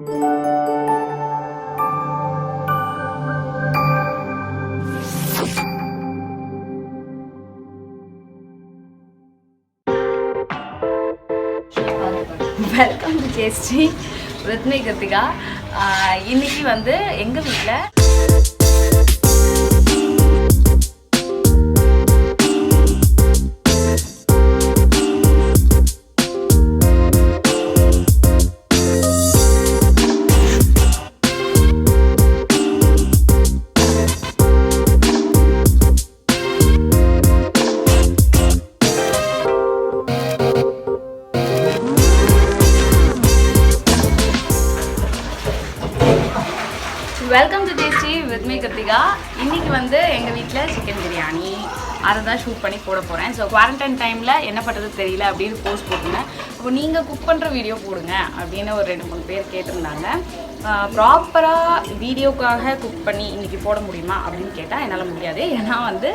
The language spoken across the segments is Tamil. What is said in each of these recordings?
Welcome to Tastee with me Kritika. இன்னைக்கு வந்து எங்க வீட்ல welcome to Tastee with me Kritika. இன்னைக்கு வந்து எங்கள் வீட்டில் சிக்கன் பிரியாணி அதை தான் ஷூட் பண்ணி போட போகிறேன். ஸோ குவாரண்டைன் டைமில் என்ன பண்ணுறது தெரியல அப்படின்னு போஸ்ட் போட்டுருந்தேன். அப்போ நீங்கள் குக் பண்ணுற வீடியோ போடுங்க அப்படின்னு ஒரு 2-3 பேர் கேட்டிருந்தாங்க. ப்ராப்பராக வீடியோக்காக குக் பண்ணி இன்றைக்கி போட முடியுமா அப்படின்னு கேட்டால் என்னால் முடியாது. ஏன்னா வந்து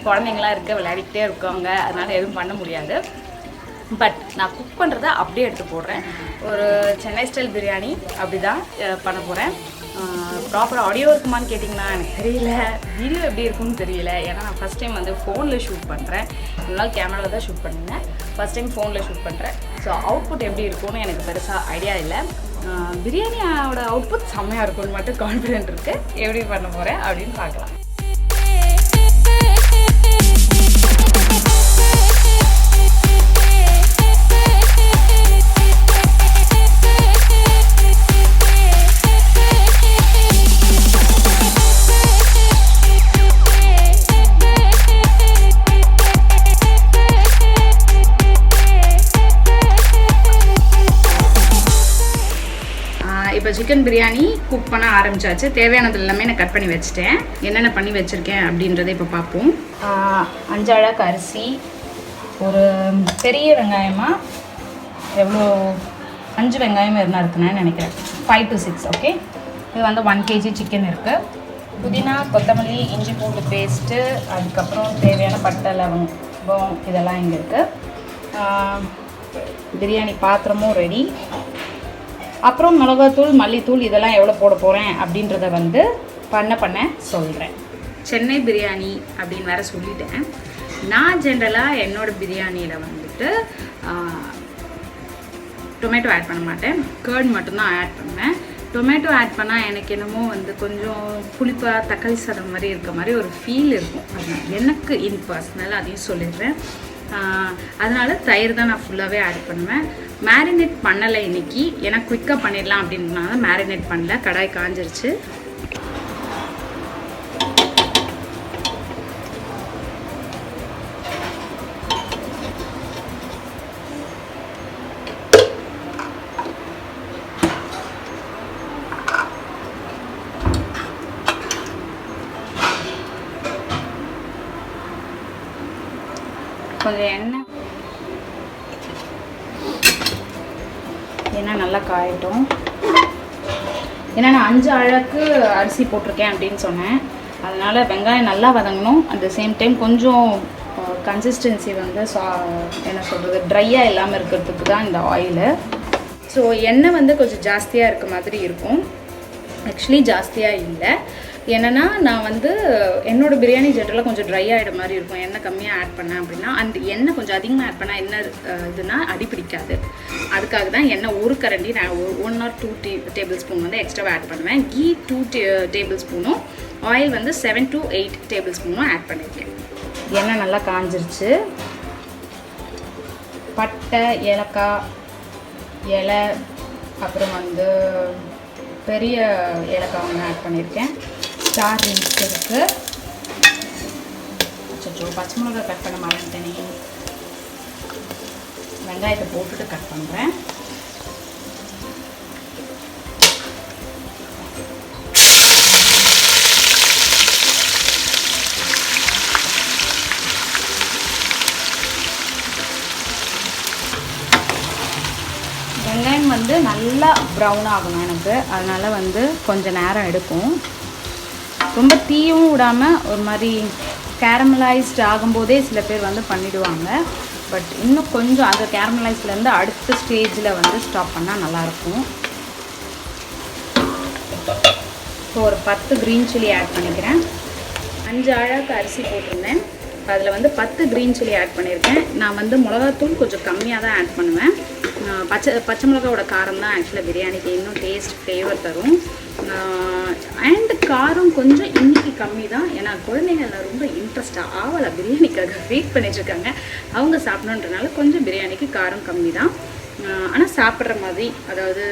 குழந்தைங்களாம் இருக்க விளையாடிக்கிட்டே இருக்காங்க, அதனால் எதுவும் பண்ண முடியாது. பட் நான் குக் பண்ணுறதை அப்படியே எடுத்து போடுறேன். ஒரு சென்னை ஸ்டைல் பிரியாணி அப்படி தான் பண்ண போகிறேன். ப்ராப்பராக ஆடியோ இருக்குமான்னு கேட்டிங்கன்னா எனக்கு தெரியல, வீடியோ எப்படி இருக்குன்னு தெரியல. ஏன்னா நான் ஃபஸ்ட் டைம் வந்து ஃபோனில் ஷூட் பண்ணுறேன். இவ்வளோ நாள் கேமராவில் தான் ஷூட் பண்ணியிருந்தேன், ஃபஸ்ட் டைம் ஃபோனில் ஷூட் பண்ணுறேன். ஸோ அவுட்புட் எப்படி இருக்கும்னு எனக்கு பெருசாக ஐடியா இல்லை. பிரியாணியோட அவுட்புட் செம்மையாக இருக்கும்னு மட்டும் கான்ஃபிடென்ட் இருக்குது. எப்படி பண்ண போகிறேன் அப்படின்னு பார்க்கலாம். இப்போ சிக்கன் பிரியாணி குக் பண்ண ஆரம்பிச்சாச்சு. தேவையானது எல்லாமே நான் கட் பண்ணி வச்சுட்டேன். என்னென்ன பண்ணி வச்சுருக்கேன் அப்படின்றத இப்போ பார்ப்போம். 5 அழகு அரிசி, ஒரு பெரிய வெங்காயமாக எவ்வளோ 5 வெங்காயம் இருந்தால் இருக்குன்னு நினைக்கிறேன், 5 to 6. ஓகே, இது வந்து 1 kg சிக்கன் இருக்குது. புதினா, கொத்தமல்லி, இஞ்சி பூண்டு பேஸ்ட்டு, அதுக்கப்புறம் தேவையான பட்டை, லவங்கம் இதெல்லாம் இங்கே இருக்குது. பிரியாணி பாத்திரமும் ரெடி. அப்புறம் மிளகாத்தூள், மல்லித்தூள் இதெல்லாம் எவ்வளோ போட போகிறேன் அப்படின்றத வந்து பண்ண சொல்கிறேன். சென்னை பிரியாணி அப்படின்னு வேறு சொல்லிட்டேன். நான் ஜென்ரலாக என்னோடய பிரியாணியில் வந்துட்டு டொமேட்டோ ஆட் பண்ண மாட்டேன், கர்ட் மட்டும்தான் ஆட் பண்ணுவேன். டொமேட்டோ ஆட் பண்ணால் எனக்கு என்னமோ வந்து கொஞ்சம் புளிப்பாக தக்காளி சாதம் மாதிரி இருக்க மாதிரி ஒரு ஃபீல் இருக்கும். அது எனக்கு இன் பர்சனலாக அதையும் சொல்லிடுறேன். அதனால் தயிர் தான் நான் ஃபுல்லாகவே ஆட் பண்ணுவேன். மேரினேட் பண்ணலை இன்றைக்கி, ஏன்னா குயிக்காக பண்ணிடலாம் அப்படின்றனால மேரினேட் பண்ணல. கடாய் காஞ்சிருச்சு. கொஞ்சம் எண்ணெய் நல்லா காயட்டும். ஏன்னா நான் 5 அழகு அரிசி போட்டிருக்கேன் அப்படின்னு சொன்னேன். அதனால் வெங்காயம் நல்லா வதங்கணும். அட் த சேம் டைம் கொஞ்சம் கன்சிஸ்டன்சி வந்து என்ன சொல்கிறது, ட்ரையாக இல்லாமல் இருக்கிறதுக்கு தான் இந்த ஆயிலு. ஸோ எண்ணெய் வந்து கொஞ்சம் ஜாஸ்தியாக இருக்க மாதிரி இருக்கும். ஆக்சுவலி ஜாஸ்தியாக இல்லை, என்னென்னா நான் வந்து என்னோடய பிரியாணி ஜென்ரலாக கொஞ்சம் ட்ரை ஆகிட மாதிரி இருக்கும் எண்ணெய் கம்மியாக ஆட் பண்ணேன் அப்படின்னா. அந்த எண்ணெய் கொஞ்சம் அதிகமாக ஆட் பண்ணால் என்ன இதுனா அடி பிடிக்காது. அதுக்காக தான் எண்ணெய் ஒரு கரண்டி நான் 1 or 2 டேபிள் ஸ்பூன் வந்து எக்ஸ்ட்ராவாக ஆட் பண்ணுவேன். கீ 2 டேபிள் ஸ்பூனும், ஆயில் வந்து 7 to 8 டேபிள் ஸ்பூனும் ஆட் பண்ணியிருக்கேன். எண்ணெய் நல்லா காஞ்சிருச்சு. பட்டை, ஏலக்காய் இலை, அப்புறம் வந்து பெரிய ஏலக்காய் ஒன்று ஆட் பண்ணியிருக்கேன். ஸ்டார் ரிங்ஸ் இருக்குது. அச்சோ, பச்சை மிளகாய் கட் பண்ண மறந்துட்டேனே. வெங்காயத்தை போட்டுட்டு கட் பண்ணுறேன். வெங்காயம் வந்து நல்லா ப்ரௌன் ஆகணும் எனக்கு, அதனால் வந்து கொஞ்சம் நேரம் எடுக்கும். ரொம்ப தீயும் விடாமல் ஒரு மாதிரி கேரமலைஸ்ட் ஆகும்போதே சில பேர் வந்து பண்ணிவிடுவாங்க. பட் இன்னும் கொஞ்சம் அந்த கேரமலைஸ்லேருந்து அடுத்த ஸ்டேஜில் வந்து ஸ்டாப் பண்ணால் நல்லாயிருக்கும். ஸோ ஒரு 10 க்ரீன் சில்லி ஆட் பண்ணிக்கிறேன். 5 அழகு அரிசி போட்டிருந்தேன், அதில் வந்து 10 க்ரீன் சில்லி ஆட் பண்ணியிருக்கேன். நான் வந்து மிளகாத்தூள் கொஞ்சம் கம்மியாக தான் ஆட் பண்ணுவேன். பச்சை மிளகாவோட காரம் தான் ஆக்சுவலாக பிரியாணிக்கு இன்னும் டேஸ்ட் ஃப்ளேவர் தரும். அண்ட் காரம் கொஞ்சம் இன்றைக்கி கம்மி தான், ஏன்னா குழந்தைங்க ரொம்ப இன்ட்ரெஸ்டாக ஆவலை பிரியாணிக்காக வெயிட் பண்ணிட்டுருக்காங்க. அவங்க சாப்பிடணுன்றனால கொஞ்சம் பிரியாணிக்கு காரம் கம்மி தான். ஆனால் சாப்பிட்ற மாதிரி, அதாவது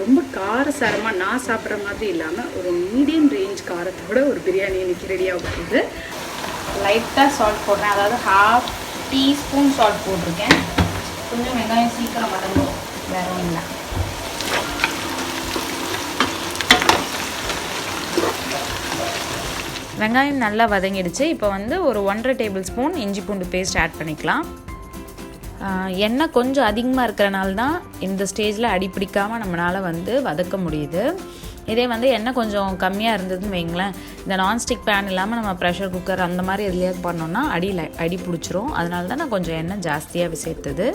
ரொம்ப காரசாரமாக நான் சாப்பிட்ற மாதிரி இல்லாமல் ஒரு மீடியம் ரேஞ்ச் காரத்தோட ஒரு பிரியாணி இன்றைக்கி ரெடியாக போகுது. லைட்டாக சால்ட் போடுறேன், அதாவது 1/2 டீஸ்பூன் சால்ட் போட்டிருக்கேன். கொஞ்சம் வெங்காயம் சீக்கிரம் வதங்கும், வேறு ஒன்றும் இல்லை. வெங்காயம் நல்லா வதங்கிடுச்சு. இப்போ வந்து ஒரு 1.5 டேபிள் ஸ்பூன் இஞ்சி பூண்டு பேஸ்ட் ஆட் பண்ணிக்கலாம். எண்ணெய் கொஞ்சம் அதிகமாக இருக்கிறனால தான் இந்த ஸ்டேஜில் அடிப்பிடிக்காமல் நம்மளால் வந்து வதக்க முடியுது. இதே வந்து எண்ணெய் கொஞ்சம் கம்மியாக இருந்ததுன்னு வைங்களேன், இந்த நான்ஸ்டிக் பேன் இல்லாமல் நம்ம ப்ரெஷர் குக்கர் அந்த மாதிரி எதுலையாவது பண்ணோன்னா அடி பிடிச்சிரும். அதனால தான் நான் கொஞ்சம் எண்ணெய் ஜாஸ்தியாக சேர்த்துது.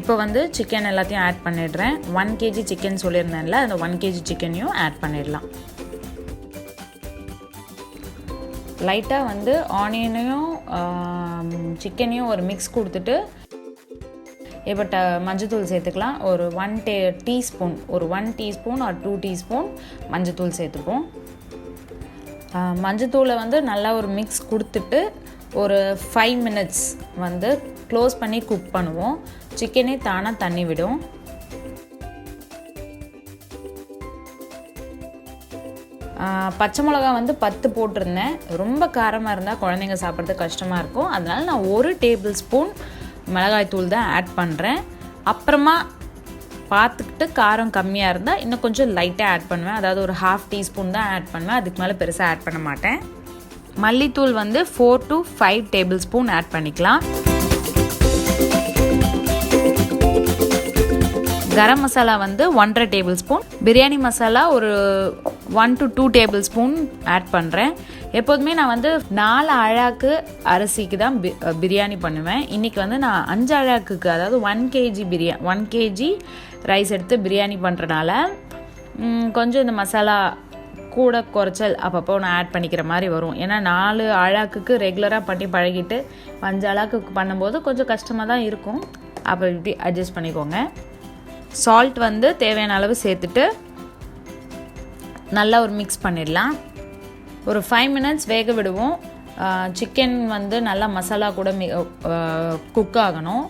இப்போ வந்து சிக்கன் எல்லாத்தையும் ஆட் பண்ணிடுறேன். 1 kg சிக்கன் சொல்லியிருந்தேன்ல, அந்த 1 kg சிக்கனையும் ஆட் பண்ணிடலாம். லைட்டாக வந்து ஆனியனையும் சிக்கனையும் ஒரு மிக்ஸ் கொடுத்துட்டு இப்போ மஞ்சத்தூள் சேர்த்துக்கலாம். ஒரு 1 டீஸ்பூன் ஒரு 1 டீஸ்பூன் ஆர் 2 டீஸ்பூன் மஞ்சத்தூள் சேர்த்துப்போம். மஞ்சத்தூளை வந்து நல்லா ஒரு மிக்ஸ் கொடுத்துட்டு ஒரு 5 மினிட்ஸ் வந்து க்ளோஸ் பண்ணி குக் பண்ணுவோம். சிக்கனே தானாக தண்ணி விடும். பச்சை மிளகா வந்து 10 போட்டிருந்தேன். ரொம்ப காரமாக இருந்தால் குழந்தைங்க சாப்பிட்றது கஷ்டமாக இருக்கும். அதனால் நான் 1 டேபிள் ஸ்பூன் மிளகாய்த்தூள் தான் ஆட் பண்ணுறேன். அப்புறமா பார்த்துக்கிட்டு காரம் கம்மியாக இருந்தால் இன்னும் கொஞ்சம் லைட்டாக ஆட் பண்ணுவேன். அதாவது ஒரு 1/2 டீஸ்பூன் தான் ஆட் பண்ணுவேன், அதுக்கு மேலே பெருசாக ஆட் பண்ண மாட்டேன். மல்லித்தூள் வந்து 4 to 5 டேபிள் ஸ்பூன் ஆட் பண்ணிக்கலாம். கரம் மசாலா வந்து 1.5 டேபிள் ஸ்பூன். பிரியாணி மசாலா ஒரு 1 to 2 டேபிள் ஸ்பூன் ஆட் பண்ணுறேன். எப்போதுமே நான் வந்து 4 அழகு அரிசிக்கு தான் பிரியாணி பண்ணுவேன். இன்றைக்கி வந்து நான் 5 அழகுக்கு, அதாவது 1 kg ரைஸ் எடுத்து பிரியாணி பண்ணுறனால கொஞ்சம் இந்த மசாலா கூட குறைச்சல் அப்பப்போ நான் ஆட் பண்ணிக்கிற மாதிரி வரும். ஏன்னா 4 அழகுக்கு ரெகுலராக பண்ணி பழகிட்டு 5 அழகுக்கு பண்ணும்போது கொஞ்சம் கஷ்டமாக தான் இருக்கும். அப்போ இப்படி அட்ஜஸ்ட் பண்ணிக்கோங்க. சால்ட் வந்து தேவையான அளவு சேர்த்துட்டு நல்லா ஒரு மிக்ஸ் பண்ணிடலாம். ஒரு 5 மினிட்ஸ் வேக விடுவோம். சிக்கன் வந்து நல்லா மசாலா கூட குக் ஆகணும்.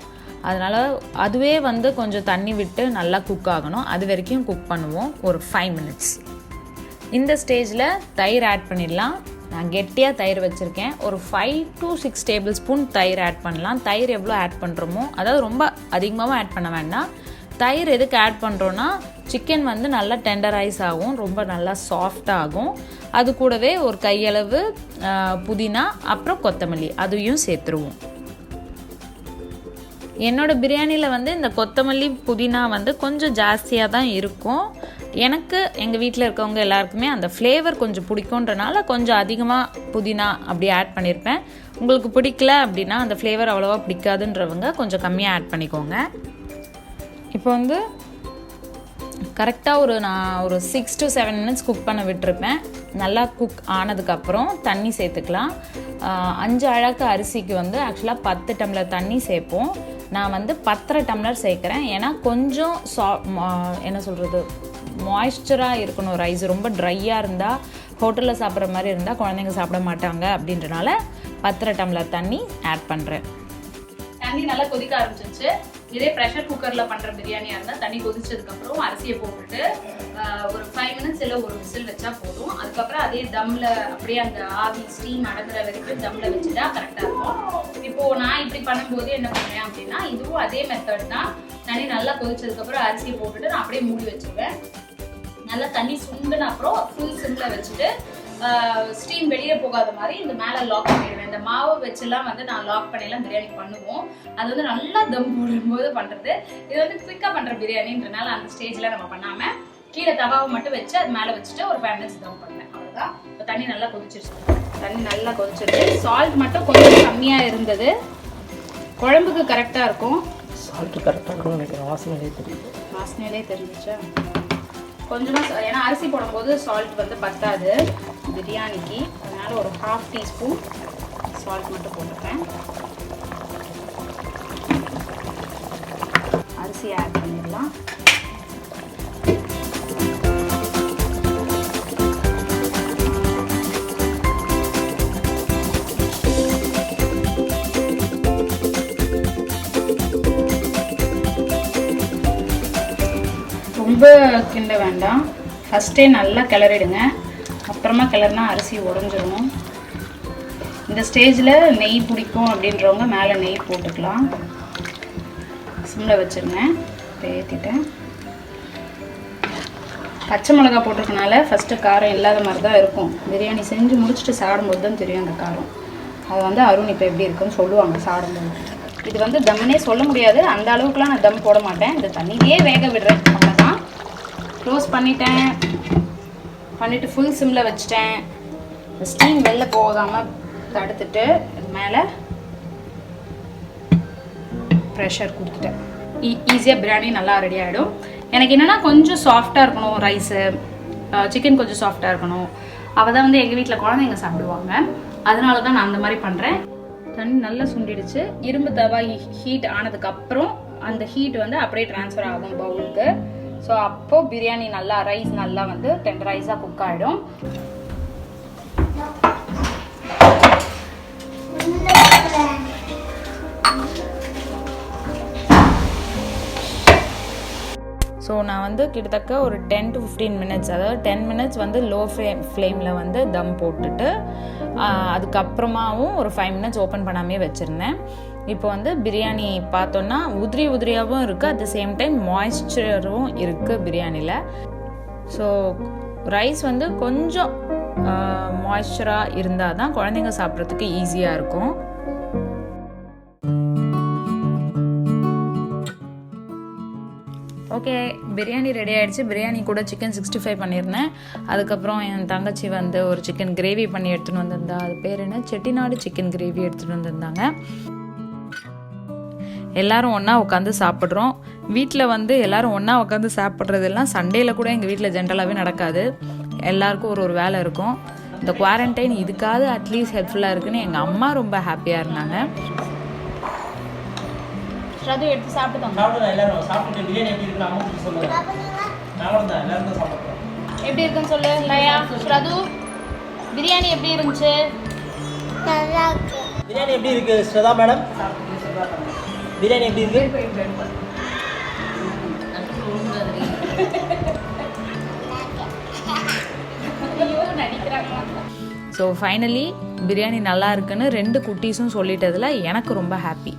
அதனால் அதுவே வந்து கொஞ்சம் தண்ணி விட்டு நல்லா குக் ஆகணும். அது வரைக்கும் குக் பண்ணுவோம் ஒரு 5 மினிட்ஸ். இந்த ஸ்டேஜில் தயிர் ஆட் பண்ணிடலாம். நான் கெட்டியாக தயிர் வச்சுருக்கேன். ஒரு 5 to 6 டேபிள் ஸ்பூன் தயிர் ஆட் பண்ணலாம். தயிர் எவ்வளோ ஆட் பண்ணுறோமோ, அதாவது ரொம்ப அதிகமாகவும் ஆட் பண்ண வேண்டாம். தயிர் எதுக்கு ஆட் பண்ணுறோன்னா, சிக்கன் வந்து நல்லா டெண்டரைஸ் ஆகும், ரொம்ப நல்லா சாஃப்டாக ஆகும். அது கூடவே ஒரு கையளவு புதினா, அப்புறம் கொத்தமல்லி அதையும் சேர்த்துருவோம். என்னோடய பிரியாணியில் வந்து இந்த கொத்தமல்லி புதினா வந்து கொஞ்சம் ஜாஸ்தியாக தான் இருக்கும். எனக்கு எங்கள் வீட்டில் இருக்கவங்க எல்லாருக்குமே அந்த ஃப்ளேவர் கொஞ்சம் பிடிக்குன்றனால கொஞ்சம் அதிகமாக புதினா அப்படி ஆட் பண்ணியிருப்பேன். உங்களுக்கு பிடிக்கல அப்படின்னா, அந்த ஃப்ளேவர் அவ்வளோவா பிடிக்காதுன்றவங்க கொஞ்சம் கம்மியாக ஆட் பண்ணிக்கோங்க. இப்போ வந்து கரெக்டாக நான் ஒரு 6 to 7 மினிட்ஸ் குக் பண்ண விட்டுருப்பேன். நல்லா குக் ஆனதுக்கப்புறம் தண்ணி சேர்த்துக்கலாம். 5 அழகு அரிசிக்கு வந்து ஆக்சுவலாக 10 டம்ளர் தண்ணி சேர்ப்போம். நான் வந்து 10.5 டம்ளர் சேர்க்குறேன். ஏன்னா கொஞ்சம் என்ன சொல்கிறது, மாய்ஸ்சராக இருக்கணும் ரைஸ். ரொம்ப ட்ரையாக இருந்தால், ஹோட்டலில் சாப்பிட்ற மாதிரி இருந்தால் குழந்தைங்க சாப்பிட மாட்டாங்க. அப்படின்றனால 10.5 டம்ளர் தண்ணி ஆட் பண்ணுறேன். தண்ணி நல்லா கொதிக்க ஆரம்பிச்சிருச்சு. இதே ப்ரெஷர் குக்கரில் பண்ணுற பிரியாணியாக இருந்தால் தண்ணி கொதிச்சதுக்கப்புறம் அரிசியை போட்டுட்டு ஒரு 5 மினிட்ஸ் இல்லை ஒரு விசில் வச்சா போதும். அதுக்கப்புறம் அதே தம்மில் அப்படியே அந்த ஆவி ஸ்டீம் அடங்குற வரைக்கும் தம்மில் வச்சுட்டா கரெக்டாக இருக்கும். இப்போது நான் இப்படி பண்ணும்போது என்ன பண்ணுறேன் அப்படின்னா, இதுவும் அதே மெத்தட் தான். தண்ணி நல்லா கொதிச்சதுக்கப்புறம் அரிசியை போட்டுட்டு நான் அப்படியே மூடி வச்சுருவேன். நல்லா தண்ணி சுண்டுன அப்புறம் ஃபுல் சிம்மில் வச்சுட்டு ஸ்டீம் வெளியே போகாத மாதிரி இந்த மேலே லாக் பண்ணிடுவேன். இந்த மாவு வச்சுலாம் வந்து நான் லாக் பண்ணிலாம் பிரியாணி பண்ணுவோம். அது வந்து நல்லா தம் போடும்போது பண்ணுறது. இது வந்து குயிக்காக பண்ணுற பிரியாணின்றனால அந்த ஸ்டேஜில் நம்ம பண்ணாமல் கீழே தவாவை மட்டும் வச்சு அது மேலே வச்சுட்டு ஒரு 5 மினிட்ஸ் தம் பண்ணுவேன். அவ்வளோதான். இப்போ தண்ணி நல்லா கொதிச்சிருச்சு. தண்ணி நல்லா கொதிச்சிருச்சு. சால்ட் மட்டும் கொஞ்சம் கம்மியாக இருந்தது. குழம்புக்கு கரெக்டாக இருக்கும். சால்ட் கரெக்டாக இருக்கும் நினைக்கிறேன். வாசனையிலே தெரியுது. வாசனையிலே தெரிஞ்சிச்சா? கொஞ்சமாக, ஏன்னா அரிசி போடும்போது சால்ட் வந்து பத்தாது பிரியாணிக்கு, அதனால் ஒரு 1/2 டீஸ்பூன் சால்ட் மட்டும் போட்டுப்பேன். அரிசி ஆட் பண்ணிடலாம். ரொம்ப கிண்ட வேண்டாம், ஃபஸ்ட்டே நல்லா கிளறிடுங்க. அப்புறமா கிளறினா அரிசி உடஞ்சிரும். இந்த ஸ்டேஜில் நெய் பிடிக்கும் அப்படின்றவங்க மேலே நெய் போட்டுக்கலாம். சிம்மில் வச்சுருங்க. இப்போ ஏற்றிட்டேன். பச்சை மிளகா போட்டிருக்கனால ஃபஸ்ட்டு காரம் இல்லாத மாதிரி தான் இருக்கும். பிரியாணி செஞ்சு முடிச்சுட்டு சாப்பிடும்போது தான் தெரியும் அந்த காரம். அது வந்து அருண் இப்போ எப்படி இருக்குன்னு சொல்லுவாங்க சாப்பிடும்போது. இது வந்து தம்னே சொல்ல முடியாது, அந்த அளவுக்குலாம் நான் தம் போட மாட்டேன். இந்த தண்ணியிலே வேக விடுறேன், அவ்வளோதான். க்ளோஸ் பண்ணிட்டேன். பண்ணிவிட்டு ஃபுல் சிம்மில் வச்சுட்டேன். ஸ்டீம் வெளில போகாமல் தடுத்துட்டு மேலே ப்ரெஷர் கொடுத்துட்டேன். ஈஸியாக பிரியாணி நல்லா ரெடி ஆகிடும். எனக்கு என்னென்னா கொஞ்சம் சாஃப்டாக இருக்கணும், ரைஸு சிக்கன் கொஞ்சம் சாஃப்டாக இருக்கணும். அவள் தான் வந்து எங்கள் வீட்டில் குழந்தைங்க சாப்பிடுவாங்க, அதனால தான் நான் அந்த மாதிரி பண்ணுறேன். தண்ணி நல்லா சுண்டிடுச்சு. இரும்பு தவா ஹீட் ஆனதுக்கப்புறம் அந்த ஹீட் வந்து அப்படியே ட்ரான்ஸ்ஃபர் ஆகும் பவுலுக்கு. ஸோ அப்போது பிரியாணி நல்லா ரைஸ் நல்லா வந்து டெண்டரைஸாக குக் ஆகிடும். ஸோ நான் வந்து கிட்டத்தட்ட ஒரு 10 to 15 minutes, அதாவது 10 minutes வந்து லோ ஃப்ளேமில் வந்து தம் போட்டுட்டு அதுக்கப்புறமாவும் ஒரு 5 minutes ஓப்பன் பண்ணாமே வச்சுருந்தேன். இப்போ வந்து பிரியாணி பார்த்தோன்னா உதிரியாகவும் இருக்குது, அட் த சேம் டைம் மாய்ஸ்சரும் இருக்குது பிரியாணியில். ஸோ ரைஸ் வந்து கொஞ்சம் மாய்ஸ்சராக இருந்தால் தான் குழந்தைங்க சாப்பிட்றதுக்கு ஈஸியாக இருக்கும். ஓகே, பிரியாணி ரெடி ஆகிடுச்சு. பிரியாணி கூட சிக்கன் 65 பண்ணியிருந்தேன். அதுக்கப்புறம் என் தங்கச்சி வந்து ஒரு சிக்கன் கிரேவி பண்ணி எடுத்துகிட்டு வந்திருந்தா. அது பேர் என்ன, செட்டிநாடு சிக்கன் கிரேவி எடுத்துகிட்டு வந்திருந்தாங்க. எல்லோரும் ஒன்றா உட்காந்து சாப்பிட்றோம். வீட்டில் வந்து எல்லோரும் ஒன்றா உட்காந்து சாப்பிட்றதெல்லாம் சண்டேயில் கூட எங்கள் வீட்டில் ஜென்ரலாகவே நடக்காது. எல்லாருக்கும் ஒரு வேலை இருக்கும். இந்த குவாரண்டைன் இதுக்காவது அட்லீஸ்ட் ஹெல்ப்ஃபுல்லாக இருக்குன்னு எங்கள் அம்மா ரொம்ப ஹாப்பியாக இருந்தாங்க. ஸ்ரது எடுத்து சாப்பிட்டுதான். எல்லாரும் சாப்பிட்டு பிரியாணி எப்படி இருக்குன்னு அம்மா சொல்லுங்க. நாமதான் எல்லாரும் தான் சாப்பிடுறோம். எப்படி இருக்குன்னு சொல்லு லயா. ஸ்ரது பிரியாணி எப்படி இருந்துச்சு? நல்லா இருக்கு. பிரியாணி எப்படி இருக்கு ஸ்ரதா மேடம்? பிரியாணி எப்படி இருக்கு? ஸோ ஃபைனலி பிரியாணி நல்லா இருக்குன்னு 2 குட்டீஸும் சொல்லிட்டதில் எனக்கு ரொம்ப ஹாப்பி.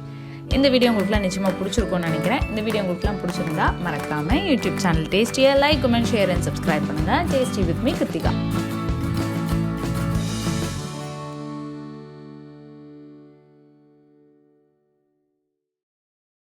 இந்த வீடியோ உங்களுக்குலாம் நிச்சயமாக பிடிச்சிருக்கும்னு நினைக்கிறேன். இந்த வீடியோ உங்களுக்குலாம் பிடிச்சிருந்தா மறக்காமல் யூடியூப் சேனல் டேஸ்டியை like, comment, share and subscribe பண்ணுங்கள். Tasty with me Kiruthika.